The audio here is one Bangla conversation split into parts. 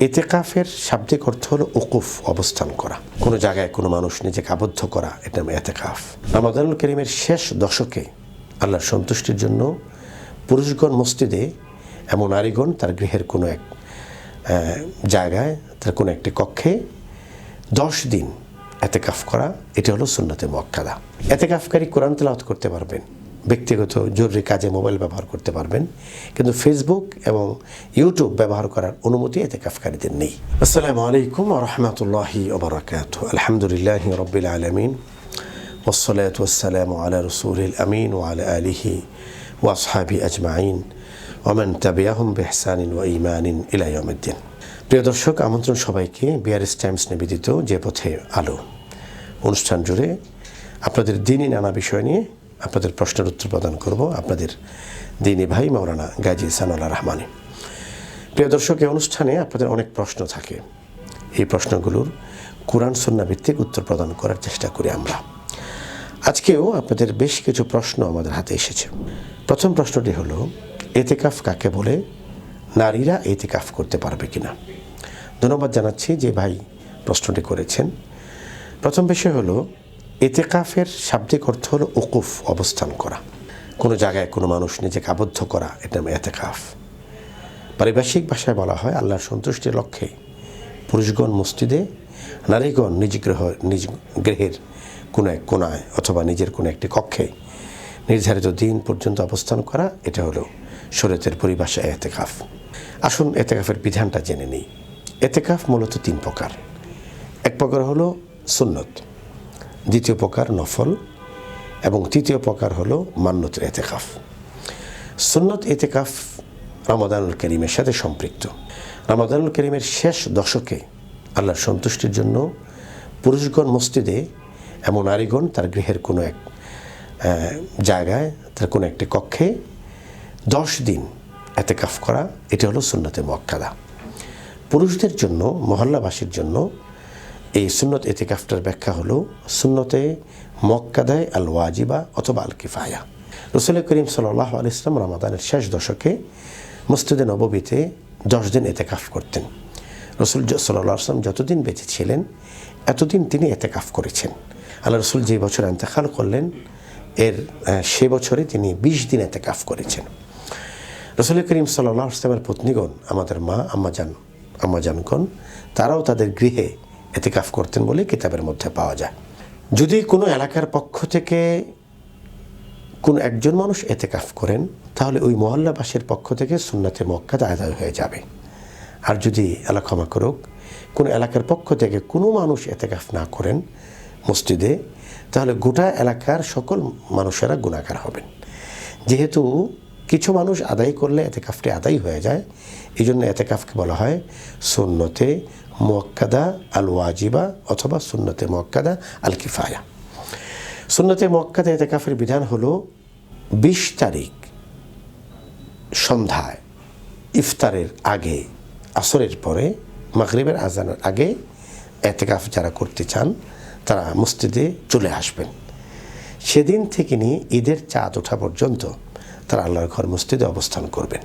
এতেকাফের শাব্দিক অর্থ হলো উকুফ, অবস্থান করা, কোনো জায়গায় কোনো মানুষ নিজেকে আবদ্ধ করা, এটা নাম এতেকাফ। রমাদানুল কারীমের শেষ দশকে আল্লাহর সন্তুষ্টির জন্য পুরুষগণ মসজিদে এবং নারীগণ তার গৃহের কোনো এক জায়গায়, তার কোনো একটি কক্ষে 10 দিন এতেকাফ করা, এটা হলো সুন্নতে মুআক্কাদা। এতেকাফকারী কোরআন তেলাওয়াত করতে পারবেন, ব্যক্তিগত জরুরি কাজে মোবাইল ব্যবহার করতে পারবেন, কিন্তু ফেসবুক এবং ইউটিউব ব্যবহার করার অনুমতি এতেকাফকারীদের নেই। আসসালামু আলাইকুম ওয়া রাহমাতুল্লাহি ওয়া বারাকাতুহু। আলহামদুলিল্লাহি রাব্বিল আলামিন ওয়াসসালাতু ওয়াসসালামু আলা রাসূলিল আমিন ওয়া আলা আলিহি ওয়া আসহাবিহি আজমাইন ওয়া মান তাবিআহুম বিইহসানিন ওয়া ঈমানিন ইলা ইয়াউমিদ্দিন। প্রিয় দর্শক, আমন্ত্রণ সবাইকে বিআরএস টাইমস নিবেদিত যে পথে আলো অনুষ্ঠান জুড়ে আপনাদের দ্বীনি নানা বিষয় নিয়ে আপনাদের প্রশ্নের উত্তর প্রদান করব, আপনাদের দ্বীনি ভাই মাওলানা গাজী সানাউল্লাহ রহমানী। প্রিয় দর্শক, এই অনুষ্ঠানে আপনাদের অনেক প্রশ্ন থাকে, এই প্রশ্নগুলোর কুরআন সুন্নাহ ভিত্তিক উত্তর প্রদান করার চেষ্টা করি আমরা। আজকেও আপনাদের বেশ কিছু প্রশ্ন আমাদের হাতে এসেছে। প্রথম প্রশ্নটি হলো, এতেকাফ কাকে বলে? নারীরা এতেকাফ করতে পারবে কিনা? ধন্যবাদ জানাচ্ছি যে ভাই প্রশ্নটি করেছেন। প্রথম বিষয় হলো, এতেকাফের শাব্দিক অর্থ হলো উকুফ, অবস্থান করা, কোনো জায়গায় কোনো মানুষ নিজেকে আবদ্ধ করা, এটা নাম এতেকাফ। পারিভাষিক ভাষায় বলা হয় আল্লাহর সন্তুষ্টির লক্ষ্যে পুরুষগণ মসজিদে, নারীগণ নিজ গৃহের কোনো এক কোণায় অথবা নিজের কোনো একটি কক্ষে নির্ধারিত দিন পর্যন্ত অবস্থান করা, এটা হলো শরীয়তের পরিভাষায় এতেকাফ। আসুন এতেকাফের বিধানটা জেনে নিই। এতেকাফ মূলত 3 প্রকার। এক প্রকার হলো সুন্নত, দ্বিতীয় প্রকার নফল এবং তৃতীয় প্রকার হলো মান্যতের এতেকাফ। সুন্নত এতেকাফ রমাদানুল কারীমের সাথে সম্পৃক্ত। রমাদানুল কারীমের শেষ দশকে আল্লাহর সন্তুষ্টির জন্য পুরুষগণ মসজিদে এবং নারীগণ তার গৃহের কোনো এক জায়গায়, তার কোনো একটি কক্ষে 10 দিন এতেকাফ করা, এটা হলো সুন্নতে মুআক্কাদা। পুরুষদের জন্য, মহল্লাবাসীর জন্য এই সুন্নত এতেকাফটার ব্যাখ্যা হলো সুন্নতে মুআক্কাদায় আল ওয়াজিবা অথবা আল কিফায়া। রাসূল করিম সাল্লাল্লাহু আলাইহি ওয়াসাল্লাম রমাদানের শেষ দশকে মসজিদে নববীতে 10 দিন এতেকাফ করতেন। রাসূল সাল্লাল্লাহু আলাইহি ওয়াসাল্লাম যতদিন বেঁচে ছিলেন এতদিন তিনি এতেকাফ করেছেন। আল্লাহ রাসূল যে বছর ইন্তেকাল করলেন সে বছরে তিনি 20 দিন এতেকাফ করেছেন। রাসূল করিম সাল্লাল্লাহু আলাইহি ওয়াসাল্লামের পত্নীগণ, আমাদের মা আম্মাজানগণ, তারাও তাদের গৃহে এতেকাফ করতেন বলে কিতাবের মধ্যে পাওয়া যায়। যদি কোনো এলাকার পক্ষ থেকে কোনো একজন মানুষ এতেকাফ করেন, তাহলে ওই মহল্লাবাসীর পক্ষ থেকে সুন্নতে মুআক্কাদা আদায় হয়ে যাবে। আর যদি আল্লাহ ক্ষমা করুক, কোনো এলাকার পক্ষ থেকে কোনো মানুষ এতেকাফ না করেন মসজিদে, তাহলে গোটা এলাকার সকল মানুষেরা গুনাহগার হবেন। যেহেতু কিছু মানুষ আদায় করলে এতেকাফটি আদায় হয়ে যায়, এই জন্য এতেকাফকে বলা হয় সুন্নতে মুআক্কাদা আল ওয়াজিবা অথবা সুন্নতে মুআক্কাদা আল কিফায়া। সুন্নতে মুআক্কাদা এতেকাফের বিধান হলো 20 তারিখ সন্ধ্যায় ইফতারের আগে, আসরের পরে, মাগরিবের আজানের আগে এতেকাফ যারা করতে চান তারা মসজিদে চলে আসবেন। সেদিন থেকে নিয়ে ঈদের চাঁদ ওঠা পর্যন্ত তারা আল্লাহর ঘর মসজিদে অবস্থান করবেন।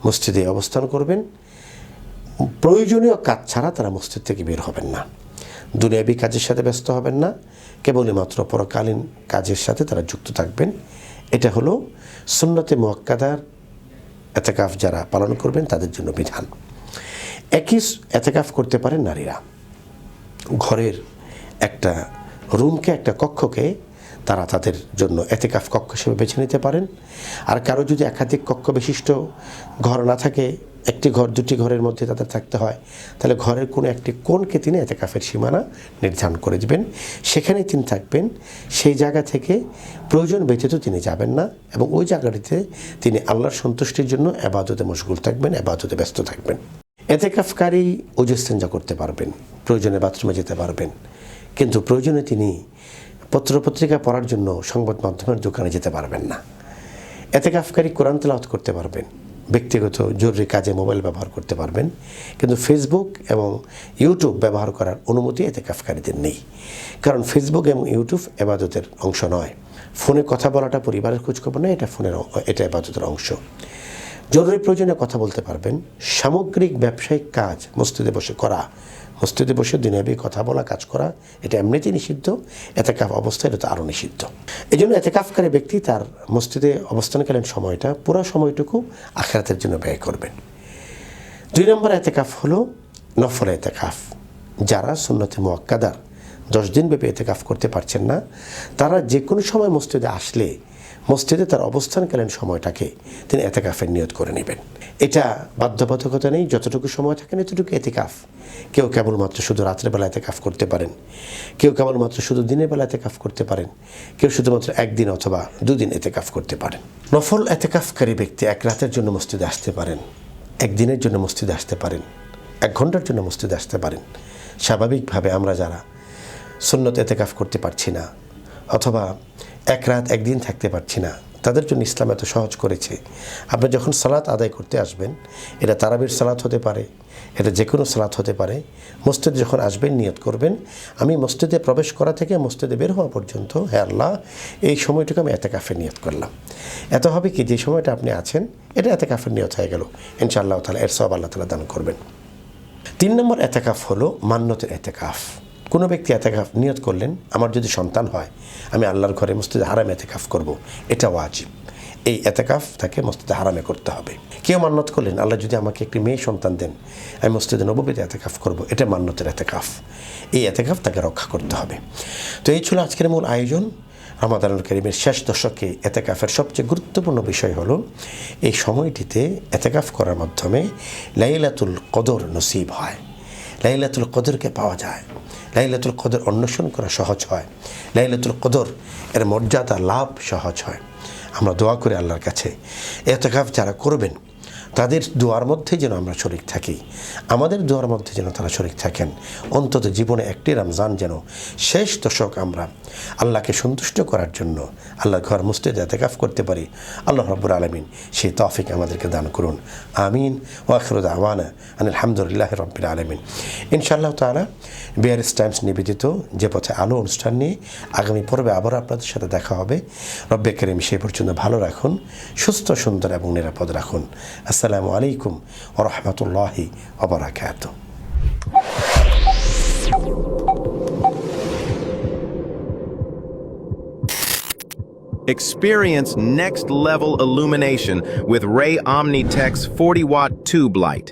মসজিদে অবস্থান করবেন, প্রয়োজনীয় কাজ ছাড়া তারা মসজিদ থেকে বের হবেন না। দুনিয়াবি কাজের সাথে ব্যস্ত হবেন না, কেবলই মাত্র পরকালীন কাজের সাথে তারা যুক্ত থাকবেন। এটা হলো সুন্নতে মুআক্কাদার এতেকাফ যারা পালন করবেন তাদের জন্য বিধান। একই এতেকাফ করতে পারেন নারীরা। ঘরের একটা রুমকে, একটা কক্ষকে তারা তাদের জন্য এতেকাফ কক্ষ হিসেবে বেছে নিতে পারেন। আর কারো যদি একাধিক কক্ষ বিশিষ্ট ঘর না থাকে, একটি ঘর, 2টি ঘরের মধ্যে তাদের থাকতে হয়, তাহলে ঘরের কোনো একটি কোণকে তিনি এতেকাফের সীমানা নির্ধারণ করে দেবেন, সেখানে তিনি থাকবেন। সেই জায়গা থেকে প্রয়োজন ব্যতীত তিনি যাবেন না এবং ওই জায়গাটিতে তিনি আল্লাহর সন্তুষ্টির জন্য ইবাদতে মশগুল থাকবেন, ইবাদতে ব্যস্ত থাকবেন। এতেকাফকারী ওযু ইস্তেঞ্জা করতে পারবেন, প্রয়োজনে বাথরুমে যেতে পারবেন, কিন্তু প্রয়োজনে তিনি পত্রপত্রিকা পড়ার জন্য সংবাদ মাধ্যমের দোকানে যেতে পারবেন না। এতেকাফকারী কোরআন তেলাওয়াত করতে পারবেন, ব্যক্তিগত জরুরি কাজে মোবাইল ব্যবহার করতে পারবেন, কিন্তু ফেসবুক এবং ইউটিউব ব্যবহার করার অনুমতি এতেকাফকারীদের নেই। কারণ ফেসবুক এবং ইউটিউব ইবাদতের অংশ নয়। ফোনে কথা বলাটা পরিবারের খোঁজখবর নয়, এটা ইবাদতের অংশ। জরুরি প্রয়োজনে কথা বলতে পারবেন। সামগ্রিক ব্যবসায়িক কাজ মসজিদে বসে করা, মসজিদে বসে দুনিয়াবি কথা বলা, কাজ করা, এটা এমনিতেই নিষিদ্ধ। এতেকাফ অবস্থায় এটা তো আরও নিষিদ্ধ। এই জন্য এতেকাফকারী ব্যক্তি তার মসজিদে অবস্থানকালীন সময়টা, পুরো সময়টুকু আখিরাতের জন্য ব্যয় করবেন। 2 নম্বর এতেকাফ হলো নফল এতেকাফ। যারা সুন্নতে মুআক্কাদার 10 দিন ব্যাপী এতেকাফ করতে পারছেন না, তারা যে কোনো সময় মসজিদে আসলে মসজিদে তার অবস্থানকালীন সময়টাকে তিনি এতেকাফের নিয়ত করে নেবেন। এটা বাধ্যবাধকতা নেই, যতটুকু সময় থাকেন এতটুকু এতেকাফ। কেউ কেবলমাত্র শুধু রাত্রেবেলা এতেকাফ করতে পারেন, কেউ কেবলমাত্র শুধু দিনের বেলা এতেকাফ করতে পারেন, কেউ শুধুমাত্র 1 দিন অথবা 2 দিন এতেকাফ করতে পারেন। নফল এতেকাফকারী ব্যক্তি 1 রাতের জন্য মসজিদে আসতে পারেন, 1 দিনের জন্য মসজিদে আসতে পারেন, 1 ঘন্টার জন্য মসজিদে আসতে পারেন। স্বাভাবিকভাবে আমরা যারা সুন্নত এতেকাফ করতে পারছি না অথবা 1 রাত 1 দিন থাকতে পারছি না, তাদের জন্য ইসলাম এত সহজ করেছে। আপনি যখন সালাত আদায় করতে আসবেন, এটা তারাবির সালাত হতে পারে, এটা যে কোনো সালাত হতে পারে, মসজিদে যখন আসবেন নিয়ত করবেন, আমি মসজিদে প্রবেশ করা থেকে মসজিদে বের হওয়া পর্যন্ত, হে আল্লাহ, এই সময়টুকু আমি এতেকাফের নিয়ত করলাম। এত হবে কি, যে সময়টা আপনি আছেন এটা এতেকাফের নিয়ত হয়ে গেল, ইনশাআল্লাহ তাআলা এর সওয়াব আল্লাহ তাআলা দান করবেন। 3 নম্বর এতেকাফ হলো মান্নতের এতেকাফ। কোনো ব্যক্তি এতেকাফ নিয়ত করলেন, আমার যদি সন্তান হয় আমি আল্লাহর ঘরে মসজিদে হারামে এতেকাফ করব, এটা ওয়াজিব। এই এতেকাফ তাকে মসজিদে হারামে করতে হবে। কেউ মান্নত করলেন, আল্লাহ যদি আমাকে একটি মেয়ে সন্তান দেন আমি মসজিদে নববীতে এতেকাফ করব, এটা মান্নতের এতেকাফ। এই এতেকাফ তাকে রক্ষা করতে হবে। তো এই ছিল আজকের মূল আয়োজন। রমাদানুল কারীমের শেষ দশকে এতেকাফের সবচেয়ে গুরুত্বপূর্ণ বিষয় হলো এই সময়টিতে এতেকাফ করার মাধ্যমে লাইলাতুল কদর নসিব হয়, লাইলাতুল কদরকে পাওয়া যায়, লাইলাতুল কদর অন্বেষণ করা সহজ হয়, লাইলাতুল কদর এর মর্যাদা লাভ সহজ হয়। আমরা দোয়া করি আল্লাহর কাছে এতেকাফ যারা করবেন তাদের দোয়ার মধ্যে যেন আমরা শরীক থাকি, আমাদের দোয়ার মধ্যে যেন তারা শরীক থাকেন। অন্তত জীবনে একটি রমজান যেন শেষ দশক আমরা আল্লাহকে সন্তুষ্ট করার জন্য আল্লাহর ঘর মসজিদে এতেকাফ করতে পারি। আল্লাহ রাব্বুল আলামিন সেই তৌফিক আমাদেরকে দান করুন। আমিন। ওয়া আখিরু দাওয়ানা আলহামদুলিল্লাহি রাব্বিল আলামিন। ইনশাআল্লাহ তাআলা বিআরএস টাইমস নিবেদিত যে পথে আলো অনুষ্ঠান নিয়ে আগামী পর্বে আবার আপনাদের সাথে দেখা হবে। রব্বে কারীম সেই পর্যন্ত ভালো রাখুন, সুস্থ, সুন্দর এবং নিরাপদ রাখুন। আসসালামু আলাইকুম ওয়া রাহমাতুল্লাহি ওয়া বারাকাতুহু। Experience next level illumination with Ray OmniTech's 40-watt tube light.